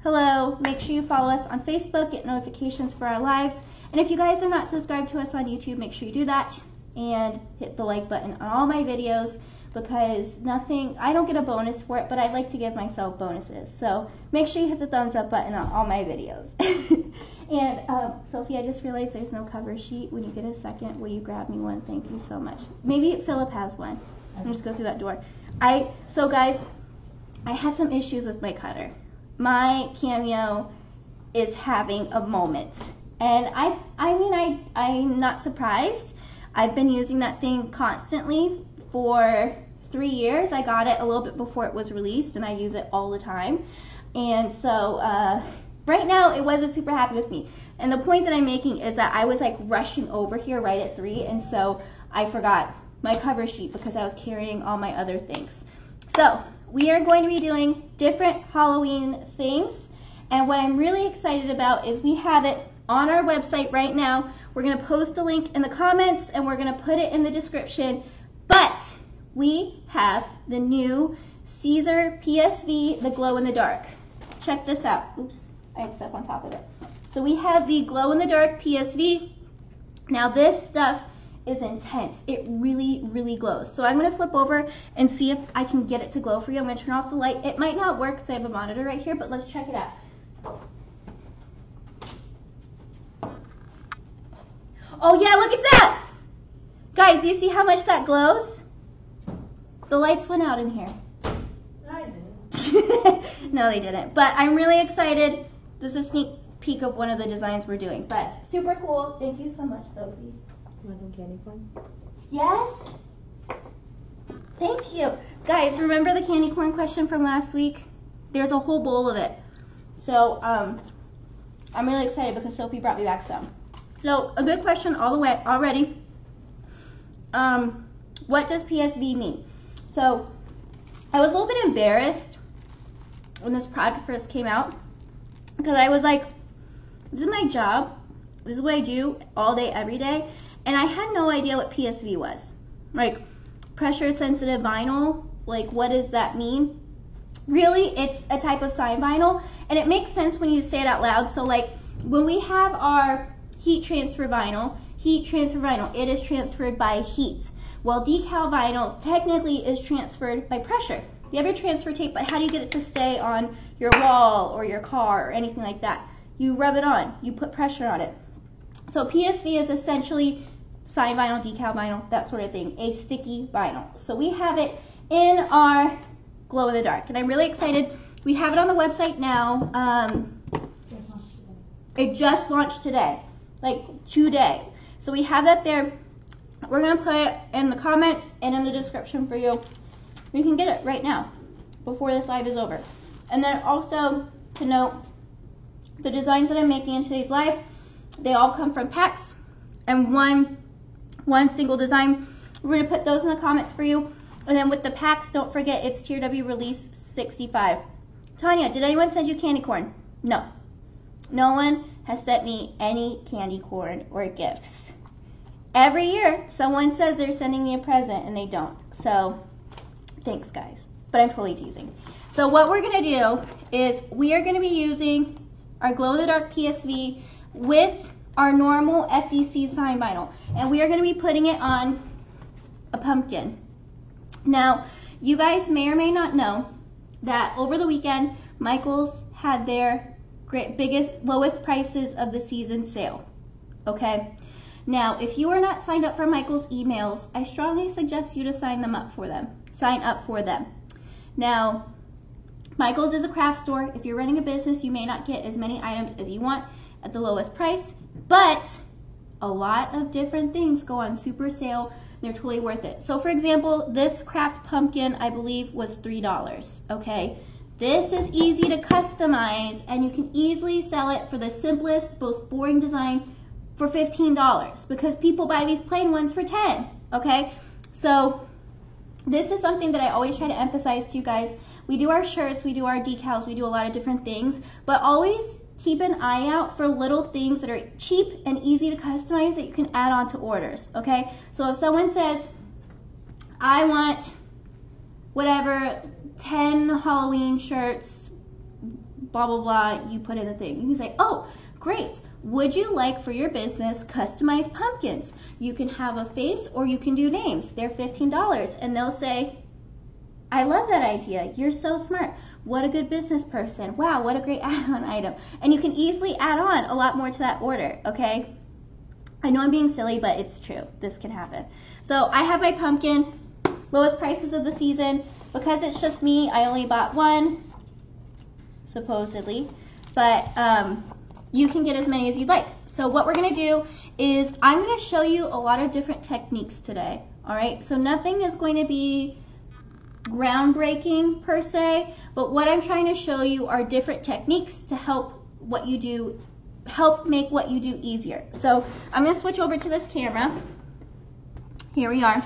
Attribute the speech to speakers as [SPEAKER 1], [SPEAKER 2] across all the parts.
[SPEAKER 1] hello, make sure you follow us on Facebook, get notifications for our lives. And if you guys are not subscribed to us on YouTube, make sure you do that and hit the like button on all my videos, because I don't get a bonus for it, but I like to give myself bonuses. So make sure you hit the thumbs up button on all my videos. And Sophie, I just realized there's no cover sheet. When you get a second, will you grab me one? Thank you so much. Maybe Philip has one. I'll just go through that door. So guys, I had some issues with my cutter. My Cameo is having a moment. And I'm not surprised. I've been using that thing constantly for 3 years. I got it a little bit before it was released, and I use it all the time. And so right now it wasn't super happy with me. And the point that I'm making is that I was like rushing over here right at 3, and so I forgot my cover sheet because I was carrying all my other things. So we are going to be doing different Halloween things, and what I'm really excited about is we have it on our website right now. We're going to post a link in the comments, and we're going to put it in the description. But we have the new Caesar PSV, the glow in the dark. Check this out. Oops, I had stuff on top of it. So we have the glow in the dark PSV. Now this stuff is intense. It really, really glows. So I'm going to flip over and see if I can get it to glow for you. I'm going to turn off the light. It might not work because I have a monitor right here, but let's check it out. Oh yeah, look at that! Guys, do you see how much that glows? The lights went out in here.
[SPEAKER 2] No, I didn't.
[SPEAKER 1] No, they didn't. But I'm really excited. This is a sneak peek of one of the designs we're doing. But super cool. Thank you so much, Sophie.
[SPEAKER 2] You want some candy corn?
[SPEAKER 1] Yes. Thank you. Guys, remember the candy corn question from last week? There's a whole bowl of it. So I'm really excited because Sophie brought me back some. So a good question all the way already. What does PSV mean? So I was a little bit embarrassed when this product first came out, because I was like, this is my job. This is what I do all day, every day. And I had no idea what PSV was. Like, pressure sensitive vinyl, like what does that mean? Really, it's a type of sign vinyl, and it makes sense when you say it out loud. So like when we have our heat transfer vinyl, it is transferred by heat. Well, decal vinyl technically is transferred by pressure. You have your transfer tape, but how do you get it to stay on your wall or your car or anything like that? You rub it on, you put pressure on it. So PSV is essentially sign vinyl, decal vinyl, that sort of thing, a sticky vinyl. So we have it in our glow in the dark, and I'm really excited. We have it on the website now. It just launched today, like today. So we have that there. We're gonna put it in the comments and in the description for you. You can get it right now before this live is over. And then also to note, the designs that I'm making in today's live, they all come from packs and one single design. We're gonna put those in the comments for you. And then with the packs, don't forget it's Tier W release 65. Tanya, did anyone send you candy corn? No. No one has sent me any candy corn or gifts. Every year, someone says they're sending me a present and they don't. So, thanks guys. But I'm totally teasing. So what we're gonna do is we are gonna be using our glow-in-the-dark PSV with our normal FDC sign vinyl. And we are gonna be putting it on a pumpkin. Now, you guys may or may not know that over the weekend, Michaels had their lowest prices of the season sale, okay? Now, if you are not signed up for Michaels emails, I strongly suggest you to sign up for them. Now, Michaels is a craft store. If you're running a business, you may not get as many items as you want at the lowest price, but a lot of different things go on super sale. They're totally worth it. So for example, this craft pumpkin, I believe, was $3, okay? This is easy to customize, and you can easily sell it for the simplest, most boring design for $15, because people buy these plain ones for $10, okay? So this is something that I always try to emphasize to you guys. We do our shirts, we do our decals, we do a lot of different things, but always keep an eye out for little things that are cheap and easy to customize that you can add on to orders, okay? So if someone says, I want whatever, 10 Halloween shirts, blah, blah, blah, you put in the thing. You can say, oh, great. Would you like for your business customized pumpkins? You can have a face or you can do names. They're $15. And they'll say, I love that idea. You're so smart. What a good business person. Wow, what a great add-on item. And you can easily add on a lot more to that order, okay? I know I'm being silly, but it's true. This can happen. So I have my pumpkin, lowest prices of the season. Because it's just me, I only bought one, supposedly. But you can get as many as you'd like. So what we're gonna do is I'm gonna show you a lot of different techniques today, all right? So nothing is going to be groundbreaking per se, but what I'm trying to show you are different techniques to help what you do, help make what you do easier. So I'm gonna switch over to this camera. Here we are.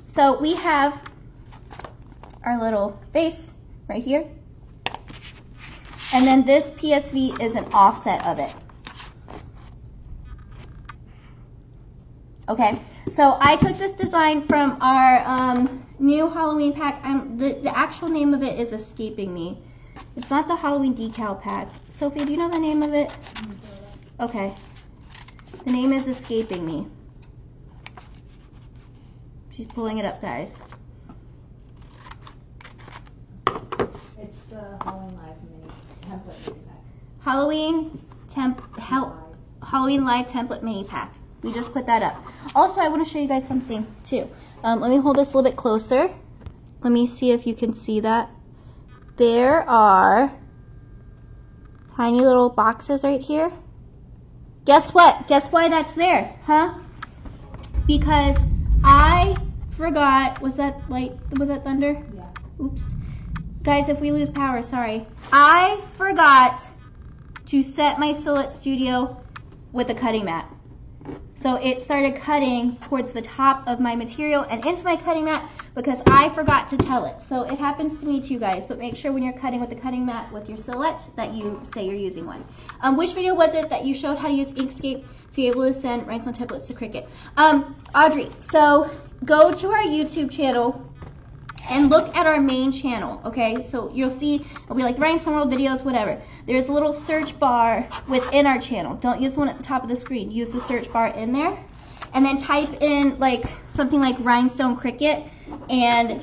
[SPEAKER 1] So we have our little vase right here. And then this PSV is an offset of it. Okay, so I took this design from our new Halloween pack. The actual name of it is escaping me. It's not the Halloween decal pack. Sophie, do you know the name of it? Okay. The name is escaping me. She's pulling it up, guys.
[SPEAKER 2] It's the Halloween Live mini template mini pack.
[SPEAKER 1] Halloween Live template mini pack. We just put that up. Also, I want to show you guys something too. Let me hold this a little bit closer. Let me see if you can see that. There are tiny little boxes right here. Guess what? Guess why that's there, huh? Because I forgot, was that thunder?
[SPEAKER 2] Yeah.
[SPEAKER 1] Oops. Guys, if we lose power, sorry. I forgot to set my Silhouette Studio with a cutting mat. So it started cutting towards the top of my material and into my cutting mat because I forgot to tell it. So it happens to me too, guys, but make sure when you're cutting with the cutting mat with your Silhouette that you say you're using one. Which video was it that you showed how to use Inkscape to be able to send Rhinestone templates to Cricut? Audrey, so go to our YouTube channel and look at our main channel, okay? So you'll see, it'll be like Rhinestone World videos, whatever. There's a little search bar within our channel. Don't use the one at the top of the screen. Use the search bar in there. And then type in like something like Rhinestone Cricut, and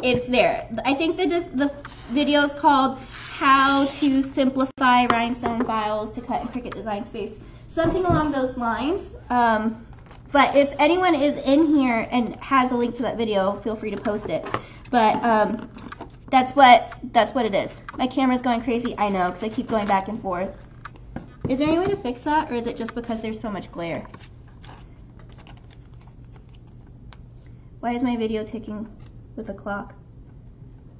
[SPEAKER 1] it's there. I think the video is called How to Simplify Rhinestone Files to Cut in Cricut Design Space. Something along those lines. But if anyone is in here and has a link to that video, feel free to post it. But that's what it is. My camera's going crazy, I know, because I keep going back and forth. Is there any way to fix that, or is it just because there's so much glare? Why is my video ticking with a clock?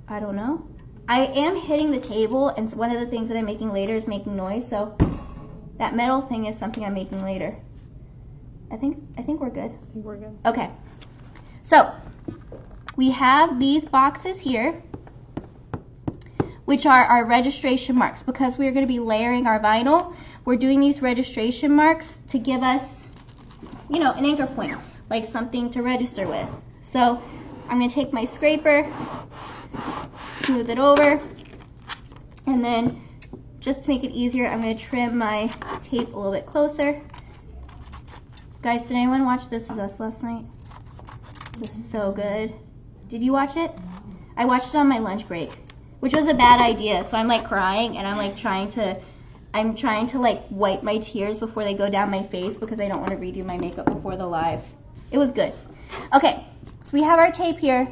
[SPEAKER 1] I don't know. I am hitting the table, and one of the things that I'm making later is making noise, so that metal thing is something I'm making later. I think we're good.
[SPEAKER 2] I think we're good.
[SPEAKER 1] Okay. So we have these boxes here, which are our registration marks. Because we're going to be layering our vinyl, we're doing these registration marks to give us, you know, an anchor point, like something to register with. So I'm going to take my scraper, smooth it over, and then just to make it easier, I'm going to trim my tape a little bit closer. Guys, did anyone watch This Is Us last night? This is so good. Did you watch it? I watched it on my lunch break, which was a bad idea. So I'm like crying, and I'm trying to like wipe my tears before they go down my face because I don't want to redo my makeup before the live. It was good. Okay, so we have our tape here.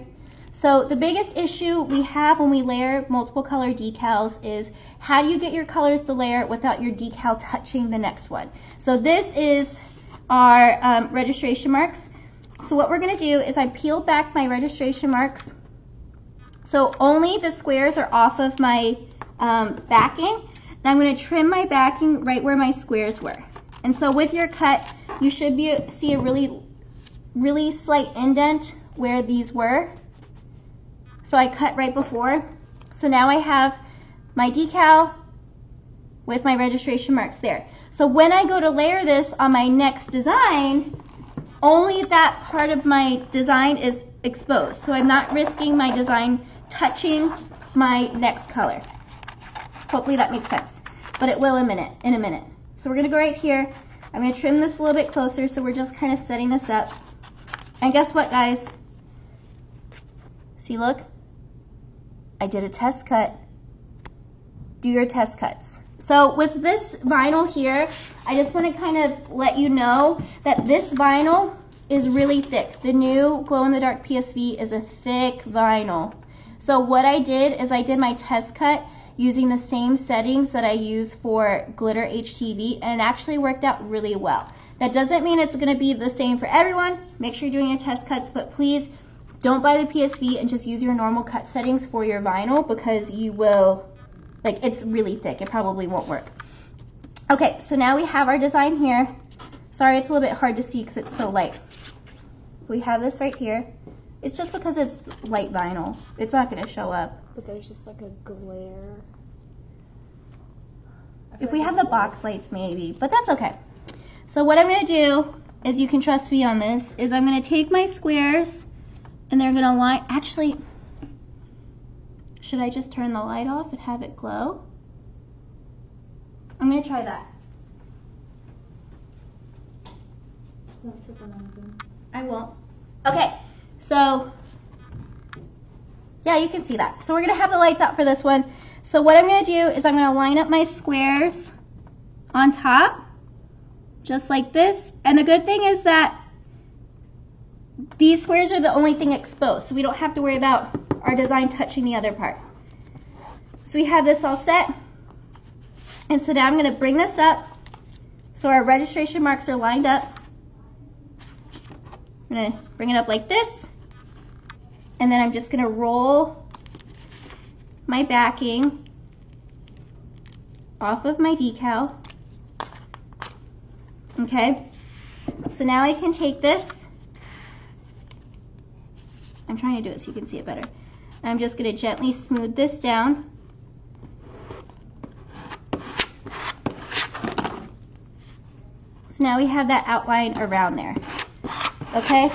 [SPEAKER 1] So the biggest issue we have when we layer multiple color decals is how do you get your colors to layer without your decal touching the next one? So this is our registration marks. So what we're going to do is I peeled back my registration marks. So only the squares are off of my backing. And I'm going to trim my backing right where my squares were. And so with your cut, you should see a really slight indent where these were. So I cut right before. So now I have my decal with my registration marks there. So when I go to layer this on my next design, only that part of my design is exposed. So I'm not risking my design touching my next color. Hopefully that makes sense. But it will in a minute. So we're gonna go right here. I'm gonna trim this a little bit closer, so we're just kind of setting this up. And guess what, guys? See, look, I did a test cut. Do your test cuts. So with this vinyl here, I just want to kind of let you know that this vinyl is really thick. The new glow-in-the-dark PSV is a thick vinyl. So what I did is I did my test cut using the same settings that I use for glitter HTV, and it actually worked out really well. That doesn't mean it's going to be the same for everyone. Make sure you're doing your test cuts, but please don't buy the PSV and just use your normal cut settings for your vinyl, because you will, like, it's really thick. It probably won't work. Okay, so now we have our design here. Sorry, it's a little bit hard to see because it's so light. We have this right here. It's just because it's light vinyl. It's not going to show up.
[SPEAKER 2] But there's just like a glare.
[SPEAKER 1] If we have the box lights, maybe, but that's okay. So what I'm going to do, is you can trust me on this, is I'm going to take my squares and they're going to line, actually, should I just turn the light off and have it glow? I'm going to try that.
[SPEAKER 2] Don't trip on anything.
[SPEAKER 1] I won't. Okay, so, yeah, you can see that. So we're going to have the lights out for this one. So what I'm going to do is I'm going to line up my squares on top, just like this. And the good thing is that these squares are the only thing exposed, so we don't have to worry about our design touching the other part. So we have this all set. And so now I'm going to bring this up so our registration marks are lined up. I'm going to bring it up like this. And then I'm just going to roll my backing off of my decal. Okay, so now I can take this. I'm trying to do it so you can see it better. I'm just going to gently smooth this down. So now we have that outline around there. Okay?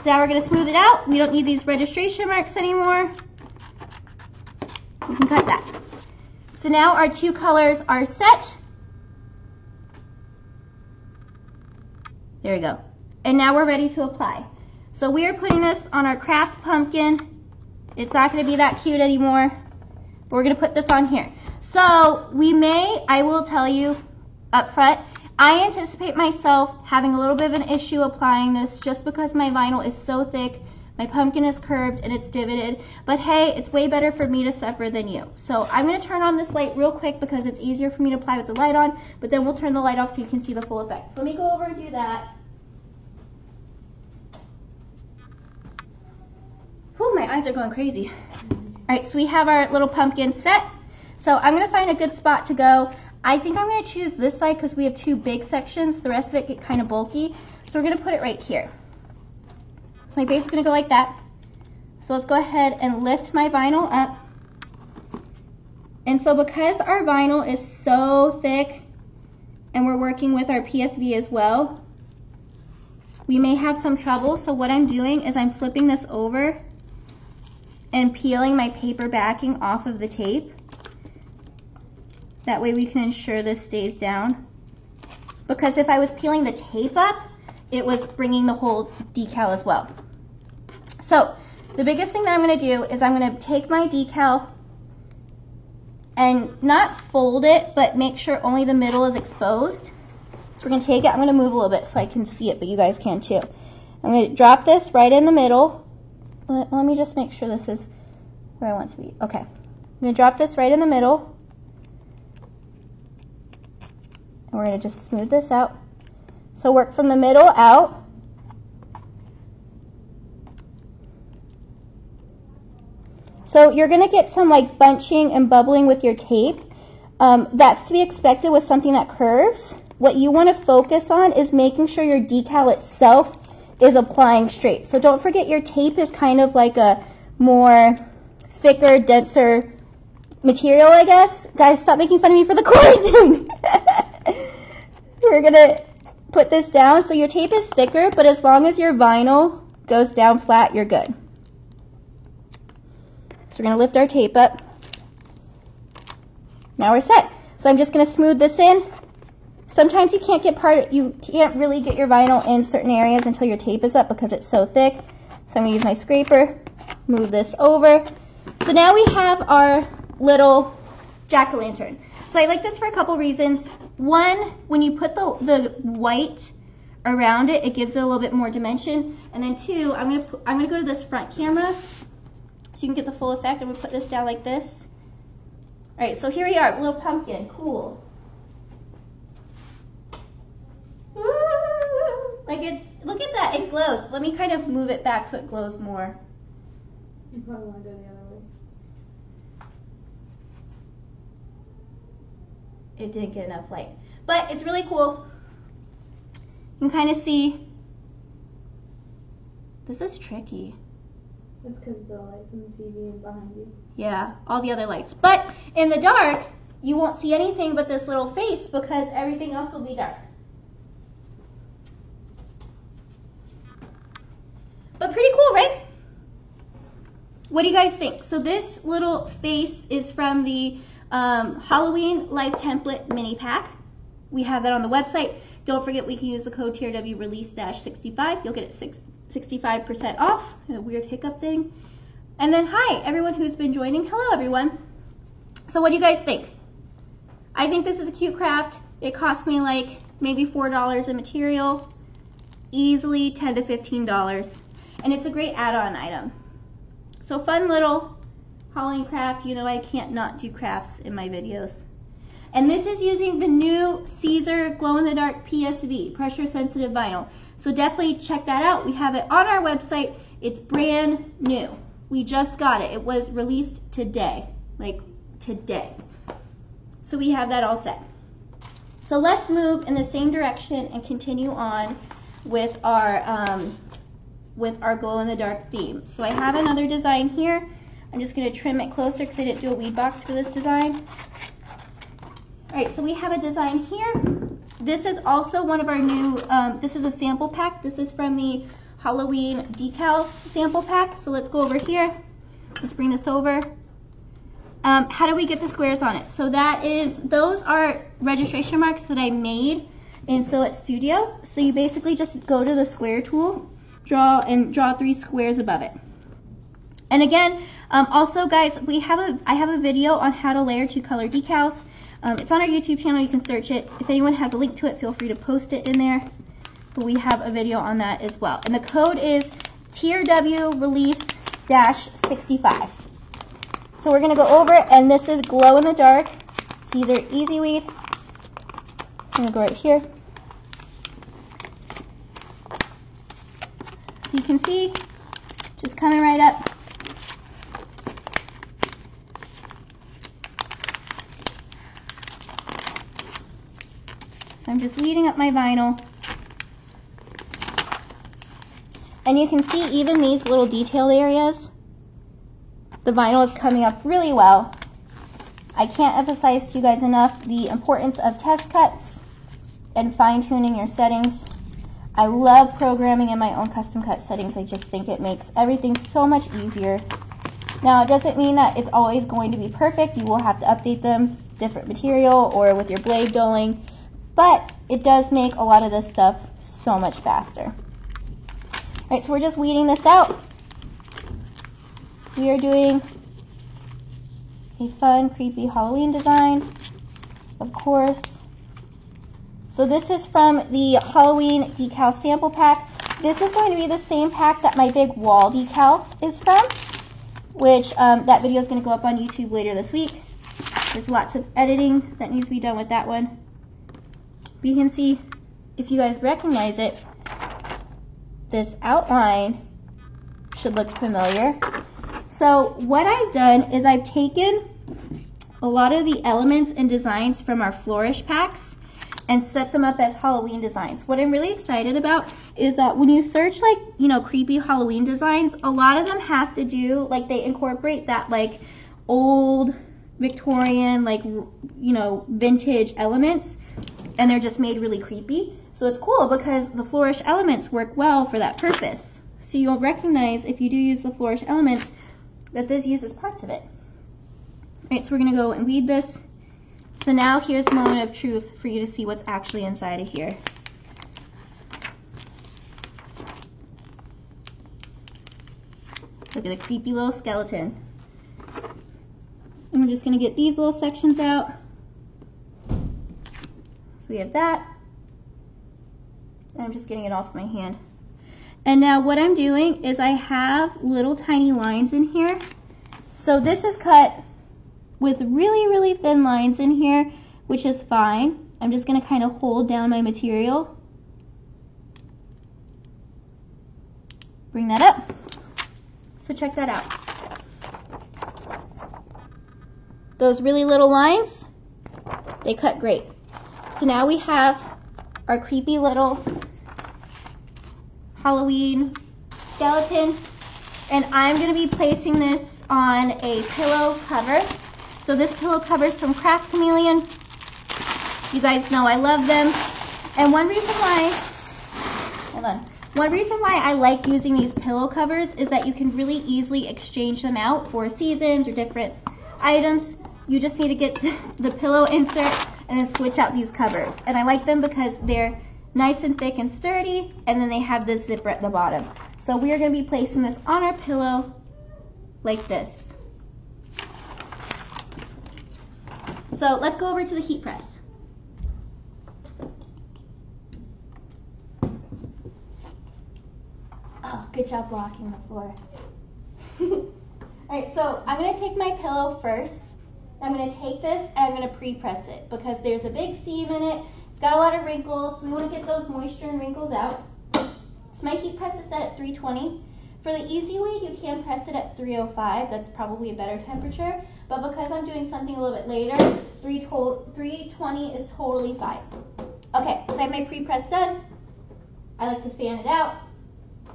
[SPEAKER 1] So now we're going to smooth it out. We don't need these registration marks anymore. We can cut that. So now our two colors are set. There we go. And now we're ready to apply. So we are putting this on our craft pumpkin. It's not going to be that cute anymore. But we're going to put this on here. So I will tell you up front, I anticipate myself having a little bit of an issue applying this just because my vinyl is so thick. My pumpkin is curved and it's divoted. But hey, it's way better for me to suffer than you. So I'm going to turn on this light real quick because it's easier for me to apply with the light on. But then we'll turn the light off so you can see the full effect. So let me go over and do that. Whew, my eyes are going crazy. All right, so we have our little pumpkin set. So I'm going to find a good spot to go. I think I'm going to choose this side because we have two big sections. The rest of it get kind of bulky. So we're going to put it right here. So my base is going to go like that. So let's go ahead and lift my vinyl up. And so because our vinyl is so thick and we're working with our PSV as well, we may have some trouble. So what I'm doing is I'm flipping this over and peeling my paper backing off of the tape. That way we can ensure this stays down. Because if I was peeling the tape up, it was bringing the whole decal as well. So the biggest thing that I'm going to do is I'm going to take my decal and not fold it, but make sure only the middle is exposed. So we're going to take it, I'm going to move a little bit so I can see it, but you guys can too. I'm going to drop this right in the middle. Let me just make sure this is where I want to be. Okay, I'm going to drop this right in the middle. And we're going to just smooth this out. So work from the middle out. So you're going to get some like bunching and bubbling with your tape. That's to be expected with something that curves. What you want to focus on is making sure your decal itself is applying straight. So don't forget your tape is kind of like a more thicker, denser material, I guess. Guys, stop making fun of me for the core thing. We're going to put this down. So your tape is thicker, but as long as your vinyl goes down flat, you're good. So we're going to lift our tape up. Now we're set. So I'm just going to smooth this in. Sometimes you can't really get your vinyl in certain areas until your tape is up because it's so thick. So I'm going to use my scraper, move this over. So now we have our little jack-o'-lantern. So I like this for a couple reasons. One, when you put the white around it, it gives it a little bit more dimension. And then two, I'm gonna go to this front camera so you can get the full effect. I'm gonna put this down like this. All right, so here we are, little pumpkin, cool. Ooh, like look at that, it glows. Let me kind of move it back so it glows more.
[SPEAKER 2] You probably want to go the other way.
[SPEAKER 1] It didn't get enough light, but it's really cool. You can kind of see. This is tricky.
[SPEAKER 2] It's because the light from the TV is behind you.
[SPEAKER 1] Yeah, all the other lights. But in the dark, you won't see anything but this little face because everything else will be dark. But pretty cool, right? What do you guys think? So this little face is from the Halloween Life Template Mini Pack. We have that on the website. Don't forget we can use the code TRW release-65. You'll get it 65% off. A weird hiccup thing. And then hi, everyone who's been joining. Hello, everyone. So what do you guys think? I think this is a cute craft. It cost me like maybe $4 in material. Easily $10 to $15. And it's a great add-on item. So fun little Halloween craft. You know I can't not do crafts in my videos. And this is using the new Caesar glow-in-the-dark PSV, pressure-sensitive vinyl. So definitely check that out. We have it on our website. It's brand new. We just got it. It was released today, like today. So we have that all set. So let's move in the same direction and continue on with our glow-in-the-dark theme. So I have another design here. I'm just going to trim it closer because I didn't do a weed box for this design. All right, so we have a design here. This is also one of our new, this is a sample pack. This is from the Halloween decal sample pack. So let's go over here. Let's bring this over. How do we get the squares on it? So those are registration marks that I made in Silhouette Studio. So you basically just go to the square tool, draw 3 squares above it. And again, also guys, I have a video on how to layer 2-color decals. It's on our YouTube channel, you can search it. If anyone has a link to it, feel free to post it in there. But we have a video on that as well. And the code is TRW release-65. So we're gonna go over it, and this is glow in the dark. Caesar Easy Weed. I'm gonna go right here. So you can see, just coming right up. I'm just weeding up my vinyl. And you can see even these little detailed areas, the vinyl is coming up really well. I can't emphasize to you guys enough the importance of test cuts and fine-tuning your settings. I love programming in my own custom cut settings. I just think it makes everything so much easier. Now, it doesn't mean that it's always going to be perfect. You will have to update them, different material or with your blade doling. But it does make a lot of this stuff so much faster. All right, so we're just weeding this out. We are doing a fun, creepy Halloween design, of course. So this is from the Halloween decal sample pack. This is going to be the same pack that my big wall decal is from, which that video is going to go up on YouTube later this week. There's lots of editing that needs to be done with that one. You can see, if you guys recognize it, this outline should look familiar. So what I've done is I've taken a lot of the elements and designs from our Flourish packs and set them up as Halloween designs. What I'm really excited about is that when you search like, you know, creepy Halloween designs, a lot of them have to do, like they incorporate that like old Victorian, like, you know, vintage elements. And they're just made really creepy. So it's cool because the Flourish elements work well for that purpose. So you'll recognize if you do use the Flourish elements that this uses parts of it. All right, so we're gonna go and weed this. So now here's the moment of truth for you to see what's actually inside of here. Look at the creepy little skeleton. And we're just going to get these little sections out. So we have that. And I'm just getting it off my hand. And now what I'm doing is I have little tiny lines in here. So this is cut with really, really thin lines in here, which is fine. I'm just going to kind of hold down my material. Bring that up. So check that out. Those really little lines, they cut great. So now we have our creepy little Halloween skeleton, and I'm going to be placing this on a pillow cover. So this pillow cover is from Craft Chameleon. You guys know I love them. And one reason why I like using these pillow covers is that you can really easily exchange them out for seasons or different items. You just need to get the pillow insert and then switch out these covers. And I like them because they're nice and thick and sturdy, and then they have this zipper at the bottom. So we are going to be placing this on our pillow like this. So let's go over to the heat press. Oh, good job blocking the floor. Alright, so I'm going to take my pillow first. I'm going to take this and I'm going to pre-press it because there's a big seam in it. It's got a lot of wrinkles, so we want to get those moisture and wrinkles out. So my heat press is set at 320. For the easy way, you can press it at 305. That's probably a better temperature. But because I'm doing something a little bit later, 320 is totally fine. Okay, so I have my pre-press done. I like to fan it out,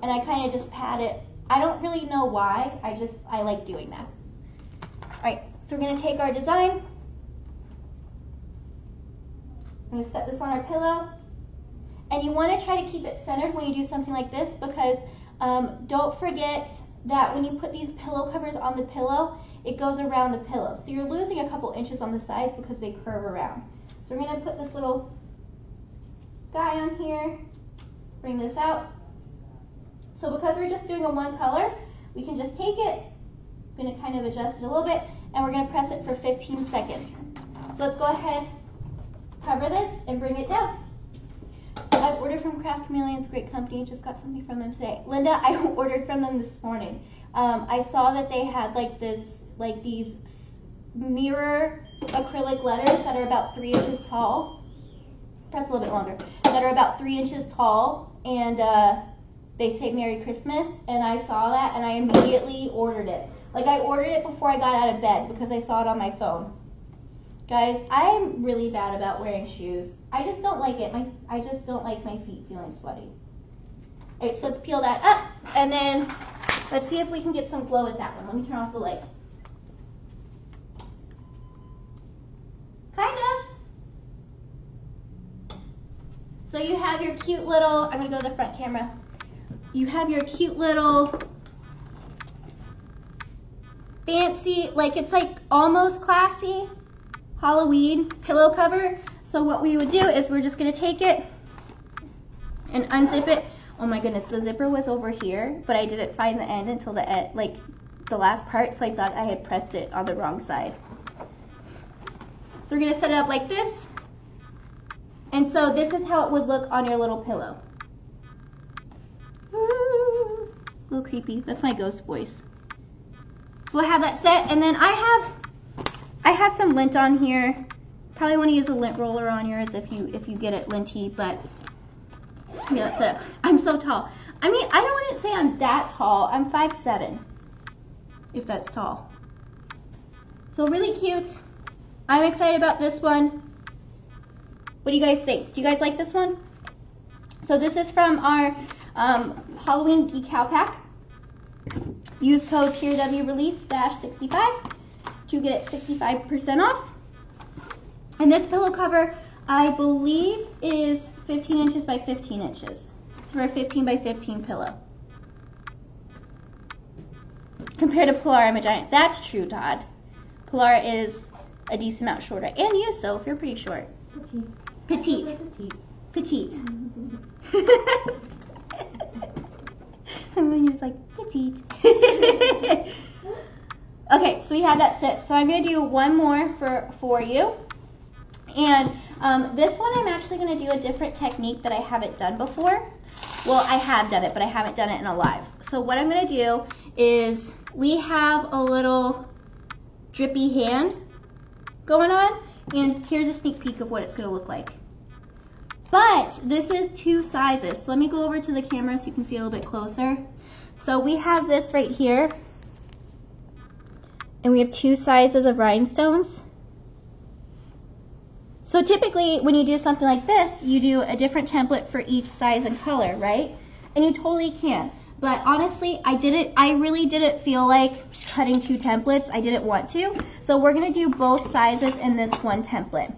[SPEAKER 1] and I kind of just pat it. I don't really know why. I like doing that. All right, so we're going to take our design. I'm going to set this on our pillow. And you want to try to keep it centered when you do something like this because don't forget that when you put these pillow covers on the pillow, it goes around the pillow. So you're losing a couple inches on the sides because they curve around. So we're going to put this little guy on here, bring this out. So because we're just doing a one color, we can just take it, I'm going to kind of adjust it a little bit, and we're going to press it for 15 seconds. So let's go ahead, cover this, and bring it down. I've ordered from Craft Chameleon, it's a great company, just got something from them today. Linda, I ordered from them this morning. I saw that they had these mirror acrylic letters that are about 3 inches tall. Press a little bit longer. That are about 3 inches tall, and they say Merry Christmas, and I saw that, and I immediately ordered it. Like, I ordered it before I got out of bed because I saw it on my phone. Guys, I'm really bad about wearing shoes. I just don't like it. I just don't like my feet feeling sweaty. All right, so let's peel that up, and then let's see if we can get some glow with that one. Let me turn off the light. Kind of. So you have your cute little, I'm going to go to the front camera. You have your cute little fancy, like it's like almost classy Halloween pillow cover. So what we would do is we're just going to take it and unzip it. Oh my goodness, the zipper was over here, but I didn't find the end until the end, like the last part, so I thought I had pressed it on the wrong side. So we're going to set it up like this. And so this is how it would look on your little pillow. Ooh, a little creepy. That's my ghost voice. So we'll have that set, and then I have some lint on here. Probably want to use a lint roller on yours if you get it linty, but yeah, that's it. I'm so tall. I mean, I don't want to say I'm that tall. I'm 5'7", if that's tall. So really cute. I'm excited about this one. What do you guys think? Do you guys like this one? So this is from our Halloween decal pack. Use code TRWRelease-65 to get it 65% off. And this pillow cover, I believe, is 15 inches by 15 inches. It's for a 15 by 15 pillow. Compared to Polar, I'm a giant. That's true, Todd. Polar is a decent amount shorter. And you, Soph, you're pretty short. Petite. Petite. And then you're like, petite. Okay, so we have that sit. So I'm going to do one more for you. And this one I'm actually going to do a different technique that I haven't done before. Well, I have done it, but I haven't done it in a live. So what I'm going to do is we have a little drippy hand going on. And here's a sneak peek of what it's going to look like. But this is two sizes. So let me go over to the camera so you can see a little bit closer. So we have this right here. And we have two sizes of rhinestones. So typically when you do something like this, you do a different template for each size and color, right? And you totally can. But honestly, I really didn't feel like cutting two templates. I didn't want to. So we're gonna do both sizes in this one template.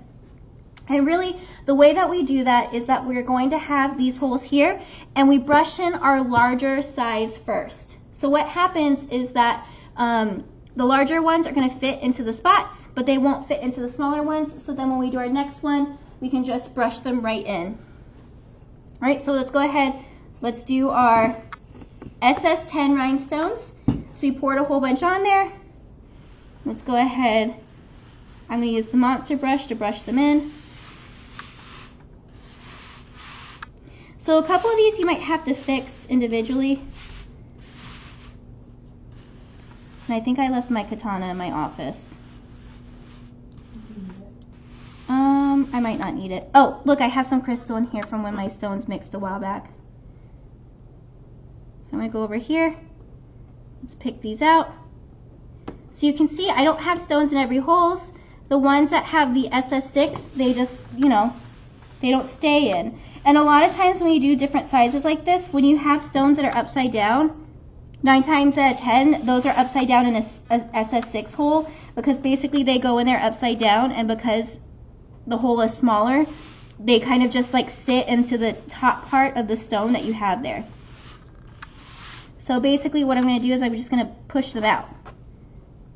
[SPEAKER 1] And really, the way that we do that is that we're going to have these holes here, and we brush in our larger size first. So what happens is that the larger ones are going to fit into the spots, but they won't fit into the smaller ones. So then when we do our next one, we can just brush them right in. All right, so let's go ahead. Let's do our SS10 rhinestones. So we poured a whole bunch on there. Let's go ahead. I'm going to use the monster brush to brush them in. So a couple of these you might have to fix individually. And I think I left my katana in my office. I might not need it. Oh, look, I have some crystal in here from when my stones mixed a while back. So I'm gonna go over here. Let's pick these out. So you can see I don't have stones in every holes. The ones that have the SS6, they just, you know, they don't stay in. And a lot of times when you do different sizes like this, when you have stones that are upside down, 9 times out of 10, those are upside down in a SS6 hole, because basically they go in there upside down, and because the hole is smaller, they kind of just like sit into the top part of the stone that you have there. So basically what I'm going to do is I'm just going to push them out.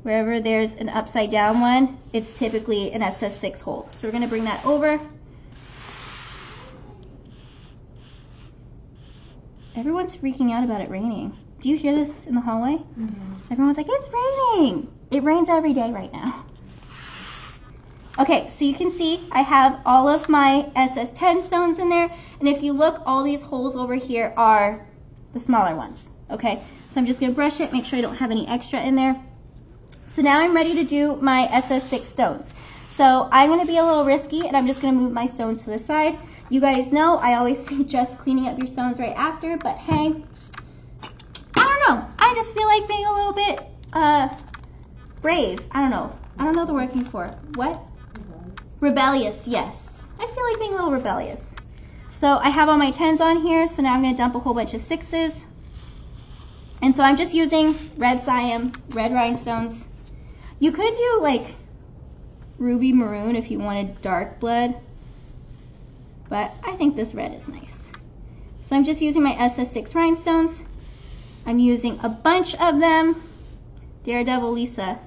[SPEAKER 1] Wherever there's an upside down one, it's typically an SS6 hole. So we're going to bring that over. Everyone's freaking out about it raining. Do you hear this in the hallway? Mm-hmm. Everyone's like, it's raining. It rains every day right now. Okay, so you can see I have all of my SS10 stones in there. And if you look, all these holes over here are the smaller ones. Okay, so I'm just going to brush it, make sure I don't have any extra in there. So now I'm ready to do my SS6 stones. So I'm going to be a little risky, and I'm just going to move my stones to the side. You guys know I always suggest cleaning up your stones right after, but hey, I don't know. I just feel like being a little bit brave. I don't know. I don't know the word I'm looking for. What? Rebellious, yes. I feel like being a little rebellious. So I have all my 10s on here, so now I'm going to dump a whole bunch of 6s. And so I'm just using red cyan, red rhinestones. You could do like ruby maroon if you wanted dark blood, but I think this red is nice. So I'm just using my SS6 rhinestones. I'm using a bunch of them. Daredevil Lisa.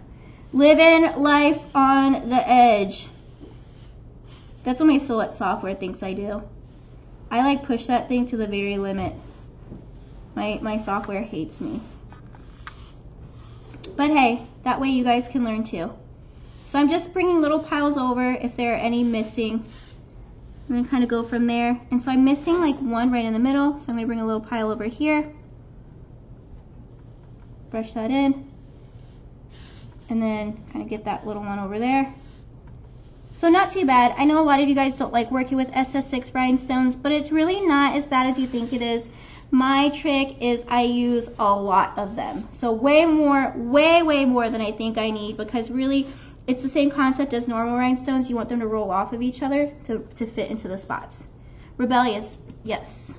[SPEAKER 1] Living life on the edge. That's what my silhouette software thinks I do. I like push that thing to the very limit. My software hates me. But hey, that way you guys can learn too. So I'm just bringing little piles over if there are any missing. I'm gonna kind of go from there. And so I'm missing like one right in the middle. So I'm gonna bring a little pile over here. Brush that in. And then kind of get that little one over there. So not too bad. I know a lot of you guys don't like working with SS6 rhinestones, but it's really not as bad as you think it is. My trick is I use a lot of them. So way more than I think I need, because really it's the same concept as normal rhinestones. You want them to roll off of each other to fit into the spots. Rebellious, yes.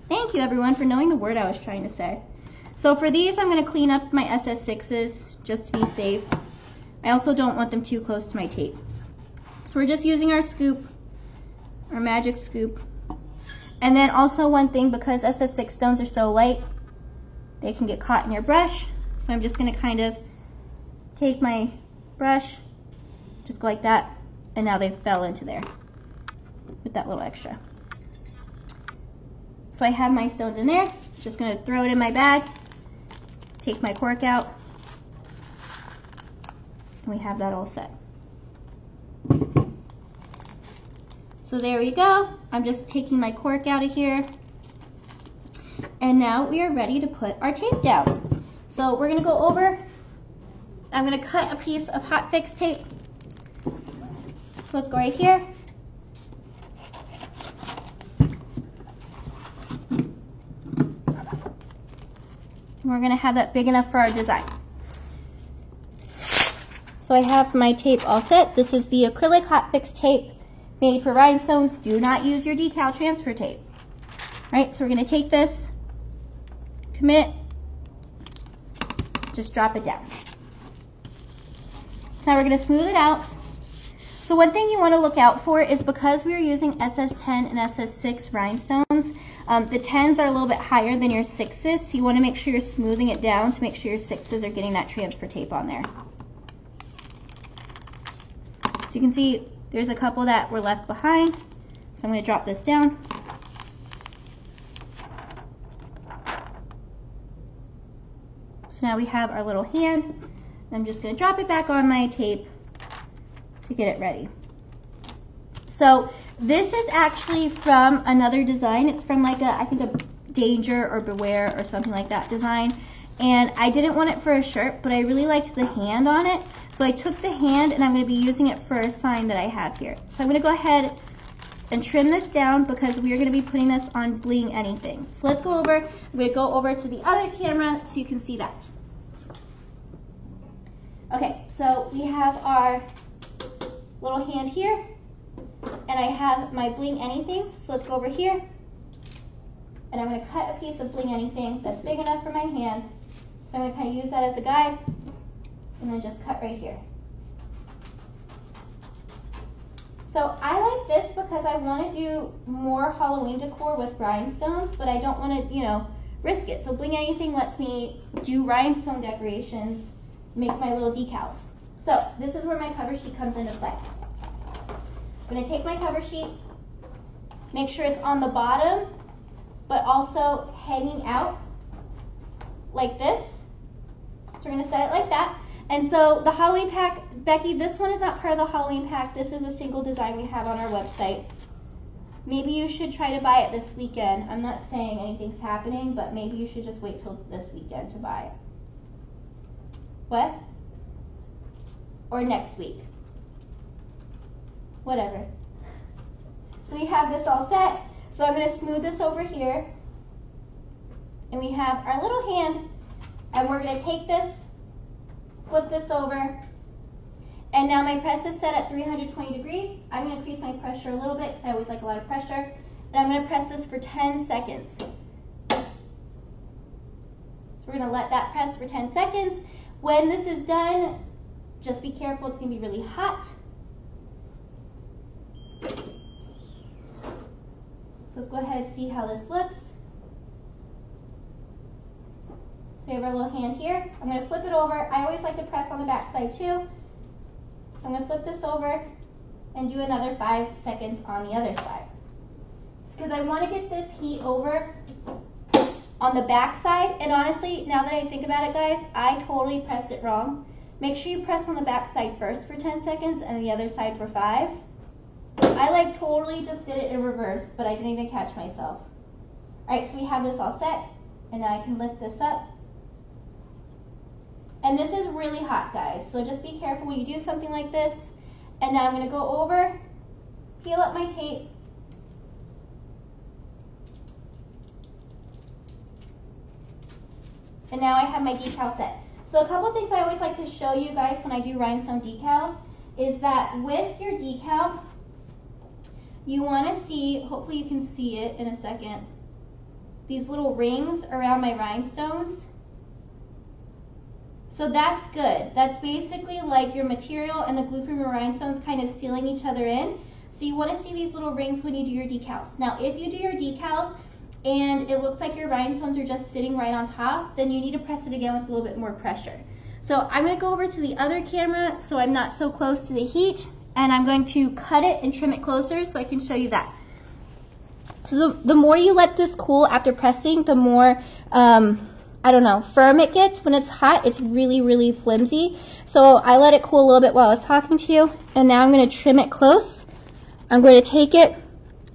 [SPEAKER 1] Thank you everyone for knowing the word I was trying to say. So for these, I'm going to clean up my SS6s just to be safe. I also don't want them too close to my tape. So we're just using our scoop, our magic scoop. And then also one thing, because SS6 stones are so light, they can get caught in your brush. So I'm just going to kind of take my brush Just go like that, and now they fell into there with that little extra. So I have my stones in there. Just gonna throw it in my bag, take my cork out, and we have that all set. So there we go. I'm just taking my cork out of here. And now we are ready to put our tape down. So we're gonna go over, I'm gonna cut a piece of hot fix tape. So let's go right here. And we're gonna have that big enough for our design. So I have my tape all set. This is the acrylic hot fix tape made for rhinestones. Do not use your decal transfer tape. All right, so we're gonna take this, commit, just drop it down. Now we're gonna smooth it out. So one thing you wanna look out for is because we are using SS10 and SS6 rhinestones, the 10s are a little bit higher than your 6s, so you wanna make sure you're smoothing it down to make sure your 6s are getting that transfer tape on there. So you can see there's a couple that were left behind. So I'm gonna drop this down. So now we have our little hand. I'm just gonna drop it back on my tape to get it ready. So this is actually from another design. It's from like I think a Danger or Beware or something like that design. And I didn't want it for a shirt, but I really liked the hand on it. So I took the hand and I'm gonna be using it for a sign that I have here. So I'm gonna go ahead and trim this down because we are gonna be putting this on Bling Anything. So let's go over, I'm gonna go over to the other camera so you can see that. Okay, so we have our little hand here, and I have my Bling Anything. So let's go over here, and I'm gonna cut a piece of Bling Anything that's big enough for my hand. So I'm gonna kind of use that as a guide, and then just cut right here. So I like this because I wanna do more Halloween decor with rhinestones, but I don't wanna, you know, risk it. So Bling Anything lets me do rhinestone decorations, make my little decals. So this is where my cover sheet comes into play. I'm gonna take my cover sheet, make sure it's on the bottom, but also hanging out like this. So we're gonna set it like that. And so the Halloween pack, Becky, this one is not part of the Halloween pack. This is a single design we have on our website. Maybe you should try to buy it this weekend. I'm not saying anything's happening, but maybe you should just wait till this weekend to buy it. What? Or next week. Whatever. So we have this all set. So I'm going to smooth this over here. And we have our little hand. And we're going to take this, flip this over. And now my press is set at 320 degrees. I'm going to increase my pressure a little bit because I always like a lot of pressure. And I'm going to press this for 10 seconds. So we're going to let that press for 10 seconds. When this is done, just be careful, it's going to be really hot. So let's go ahead and see how this looks. So we have our little hand here. I'm going to flip it over. I always like to press on the back side too. I'm going to flip this over and do another 5 seconds on the other side. It's because I want to get this heat over on the back side. And honestly, now that I think about it, guys, I totally pressed it wrong. Make sure you press on the back side first for 10 seconds and the other side for 5. I like totally just did it in reverse, but I didn't even catch myself. All right, so we have this all set, and now I can lift this up. And this is really hot, guys, so just be careful when you do something like this. And now I'm gonna go over, peel up my tape, and now I have my decal set. So a couple things I always like to show you guys when I do rhinestone decals is that with your decal, you want to see, hopefully you can see it in a second, these little rings around my rhinestones. So that's good. That's basically like your material and the glue from your rhinestones kind of sealing each other in. So you want to see these little rings when you do your decals. Now if you do your decals and it looks like your rhinestones are just sitting right on top, then you need to press it again with a little bit more pressure. So I'm going to go over to the other camera so I'm not so close to the heat, and I'm going to cut it and trim it closer so I can show you that. So the more you let this cool after pressing, the more, I don't know, firm it gets. When it's hot, it's really, really flimsy. So I let it cool a little bit while I was talking to you, and now I'm going to trim it close. I'm going to take it,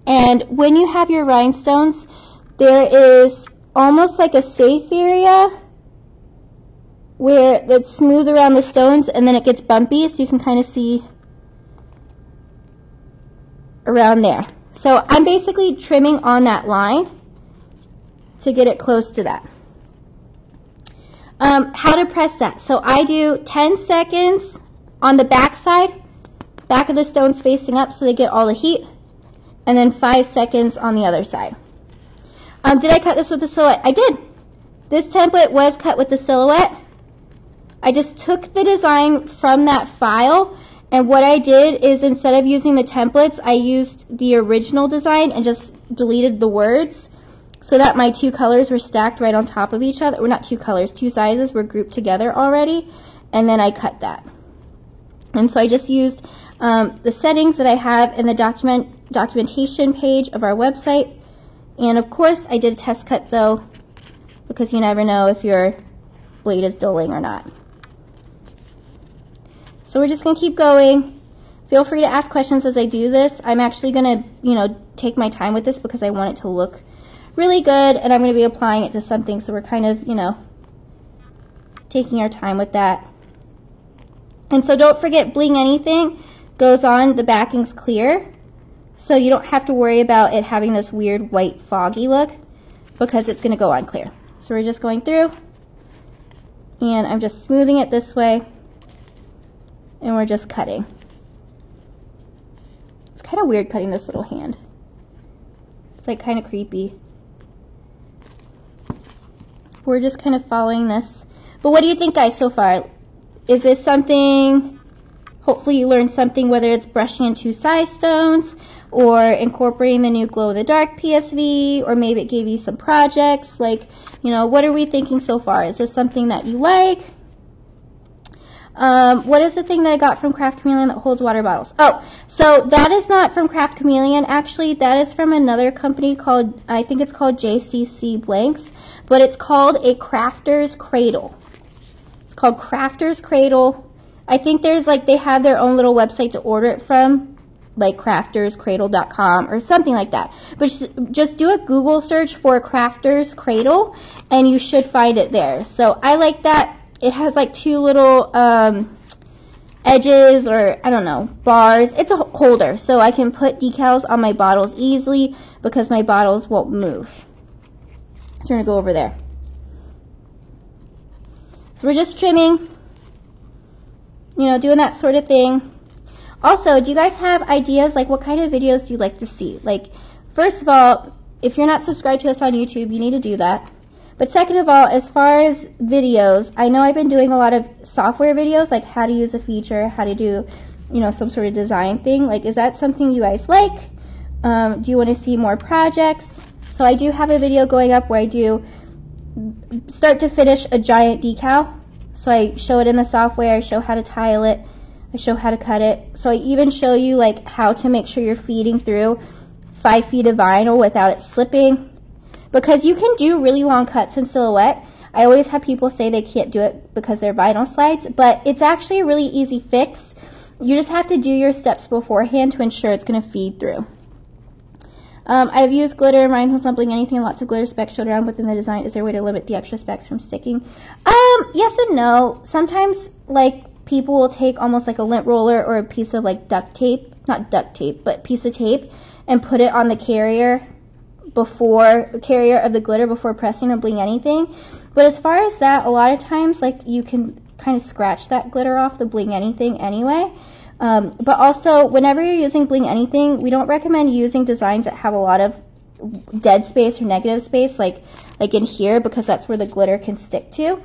[SPEAKER 1] and when you have your rhinestones, there is almost like a safe area where it's smooth around the stones, and then it gets bumpy, so you can kind of see around there. So I'm basically trimming on that line to get it close to that. How to press that. So I do 10 seconds on the back side, back of the stones facing up so they get all the heat, and then 5 seconds on the other side. Did I cut this with the silhouette? I did. This template was cut with the silhouette. I just took the design from that file, and what I did is instead of using the templates, I used the original design and just deleted the words so that my two colors were stacked right on top of each other. Well, not two colors, two sizes were grouped together already, and then I cut that. And so I just used the settings that I have in the documentation page of our website. And of course, I did a test cut though, because you never know if your blade is dulling or not. So we're just going to keep going. Feel free to ask questions as I do this. I'm actually going to, take my time with this because I want it to look really good, and I'm going to be applying it to something, so we're kind of, taking our time with that. And so don't forget, bling anything goes on, the backing's clear, so you don't have to worry about it having this weird white foggy look because it's going to go on clear. So we're just going through, and I'm just smoothing it this way, and we're just cutting. It's kind of weird cutting this little hand. It's like kind of creepy. We're just kind of following this. But what do you think, guys, so far? Is this something, hopefully you learned something, whether it's brushing in 2 size stones or incorporating the new glow in the dark PSV, or maybe it gave you some projects. Like, what are we thinking so far? Is this something that you like? What is the thing that I got from Craft Chameleon that holds water bottles? Oh, so that is not from Craft Chameleon, actually. That is from another company called, I think it's called JCC Blanks, but it's called a Crafter's Cradle. It's called Crafter's Cradle. I think there's they have their own little website to order it from, like crafterscradle.com or something like that. But just do a Google search for Crafter's Cradle, and you should find it there. So I like that. It has 2 little edges, or I don't know, bars. It's a holder, so I can put decals on my bottles easily because my bottles won't move. So we're going to go over there. So we're just trimming, doing that sort of thing. Also, do you guys have ideas, what kind of videos do you like to see? First of all, if you're not subscribed to us on YouTube, you need to do that. But second of all, as far as videos, I know I've been doing a lot of software videos, like how to use a feature, how to do, some sort of design thing. Is that something you guys like? Do you want to see more projects? So I do have a video going up where I do start to finish a giant decal. So I show it in the software, I show how to tile it, I show how to cut it. So I even show you how to make sure you're feeding through 5 feet of vinyl without it slipping. Because you can do really long cuts in silhouette. I always have people say they can't do it because they're vinyl slides, but it's actually a really easy fix. You just have to do your steps beforehand to ensure it's going to feed through. I've used glitter and rhinestones on bling anything, lots of glitter specks showed around within the design. Is there a way to limit the extra specks from sticking? Yes and no. Sometimes people will take almost a lint roller or a piece of duct tape, not duct tape, but piece of tape, and put it on the carrier of the glitter before pressing or bling anything. But as far as that, a lot of times you can kind of scratch that glitter off the bling anything anyway. But also, whenever you're using bling anything, we don't recommend using designs that have a lot of dead space or negative space, like in here, because that's where the glitter can stick to,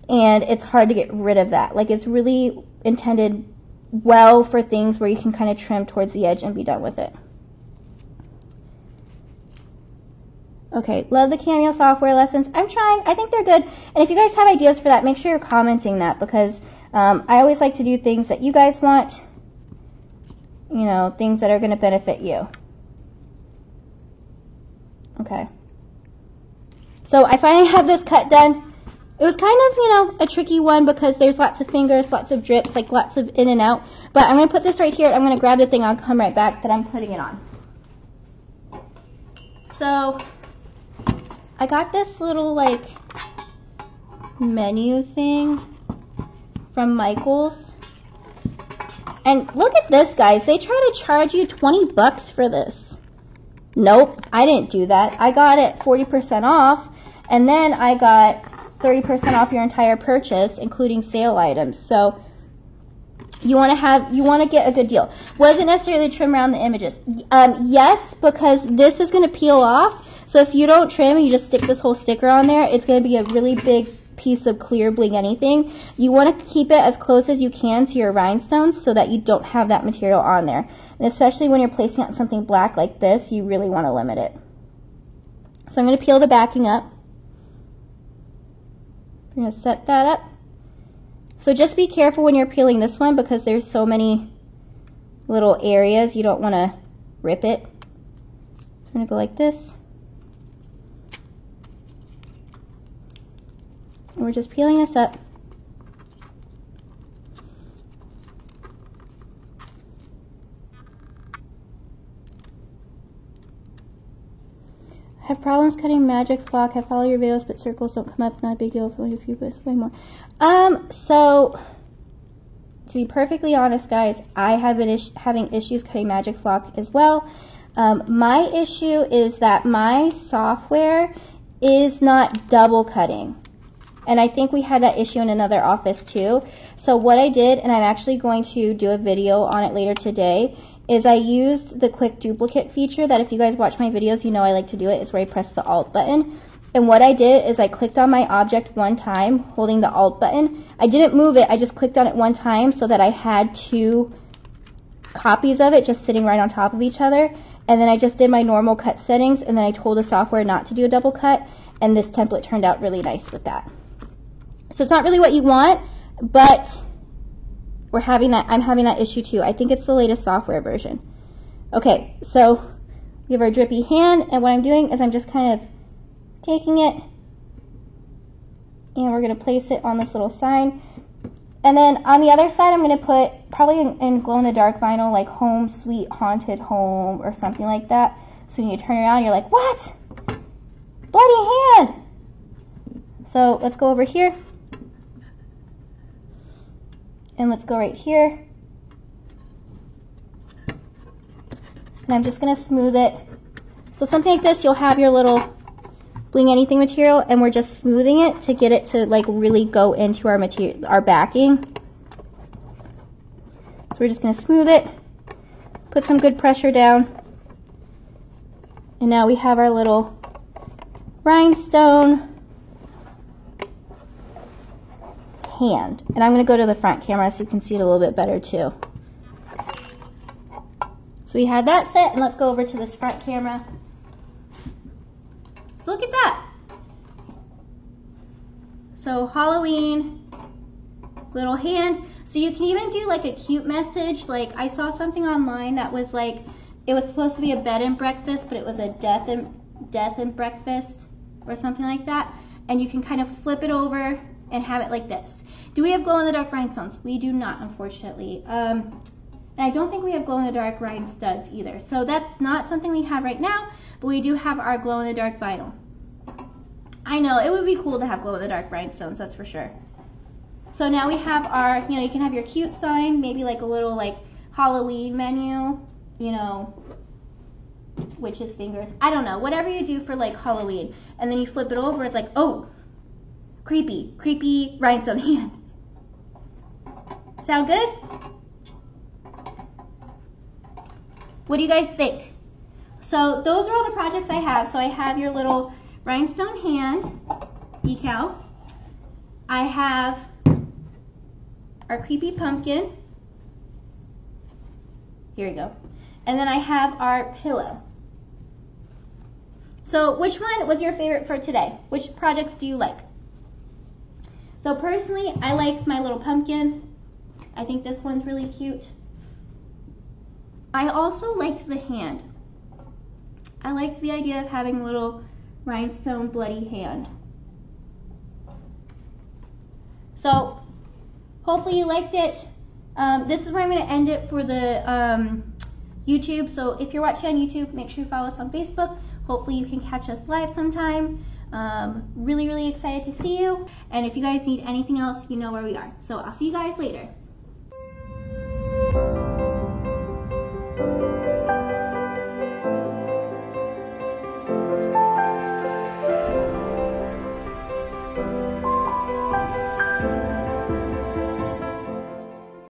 [SPEAKER 1] and it's hard to get rid of that. It's really intended well for things where you can kind of trim towards the edge and be done with it. Okay, love the Cameo software lessons. I'm trying. I think they're good. And if you guys have ideas for that, make sure you're commenting that, because I always like to do things that you guys want, you know, things that are going to benefit you. Okay. So I finally have this cut done. It was kind of, you know, a tricky one because there's lots of fingers, lots of drips, like lots of in and out. But I'm going to put this right here. I'm going to grab the thing. I'll come right back that I'm putting it on. So I got this little, like, menu thing from Michael's. And look at this, guys. They try to charge you 20 bucks for this. Nope, I didn't do that. I got it 40% off, and then I got 30% off your entire purchase, including sale items. So you want to get a good deal. Wasn't necessarily trim around the images. Yes, because this is going to peel off. So if you don't trim and you just stick this whole sticker on there, it's going to be a really big piece of clear bling anything. You want to keep it as close as you can to your rhinestones so that you don't have that material on there. And especially when you're placing it on something black like this, you really want to limit it. So I'm going to peel the backing up. I'm going to set that up. So just be careful when you're peeling this one because there's so many little areas. You don't want to rip it. So I'm going to go like this. And we're just peeling this up. I have problems cutting magic flock. I follow your videos, but circles don't come up. Not a big deal for a few, but way more. So to be perfectly honest, guys, I have been having issues cutting magic flock as well. My issue is that my software is not double cutting. And I think we had that issue in another office too. So what I did, and I'm actually going to do a video on it later today, is I used the quick duplicate feature that if you guys watch my videos, you know I like to do it. It's where I press the Alt button. And what I did is I clicked on my object one time, holding the Alt button. I didn't move it, I just clicked on it one time so that I had 2 copies of it just sitting right on top of each other. And then I just did my normal cut settings, and then I told the software not to do a double cut, and this template turned out really nice with that. So it's not really what you want, but I'm having that issue too. I think it's the latest software version. Okay, so we have our drippy hand, and what I'm doing is I'm just kind of taking it, and we're going to place it on this little sign. And then on the other side, I'm going to put, probably in glow-in-the-dark vinyl, like Home Sweet Haunted Home or something like that. So when you turn around, you're like, what? Bloody hand! So let's go over here. And let's go right here. And I'm just going to smooth it. So something like this, you'll have your little bling anything material, and we're just smoothing it to get it to like really go into our material, our backing. So we're just going to smooth it, put some good pressure down, and now we have our little rhinestone hand. And I'm going to go to the front camera so you can see it a little bit better too. So we had that set, and let's go over to this front camera. So look at that. So Halloween, little hand. So you can even do like a cute message. Like I saw something online that was like, it was supposed to be a bed and breakfast, but it was a death and breakfast or something like that. And you can kind of flip it over and have it like this. Do we have glow-in-the-dark rhinestones? We do not, unfortunately. And I don't think we have glow-in-the-dark rhine studs either. So that's not something we have right now, but we do have our glow-in-the-dark vinyl. I know, it would be cool to have glow-in-the-dark rhinestones, that's for sure. So now we have our, you know, you can have your cute sign, maybe like a little like Halloween menu, you know, witch's fingers. I don't know, whatever you do for like Halloween. And then you flip it over, it's like, oh, creepy rhinestone hand. Sound good? What do you guys think? So those are all the projects I have. So I have your little rhinestone hand decal. I have our creepy pumpkin. Here we go. And then I have our pillow. So which one was your favorite for today? Which projects do you like? So personally, I like my little pumpkin. I think this one's really cute. I also liked the hand. I liked the idea of having a little rhinestone bloody hand. So hopefully you liked it. This is where I'm going to end it for the YouTube. So if you're watching on YouTube, make sure you follow us on Facebook. Hopefully you can catch us live sometime. Really, really excited to see you. And if you guys need anything else, you know where we are. So I'll see you guys later.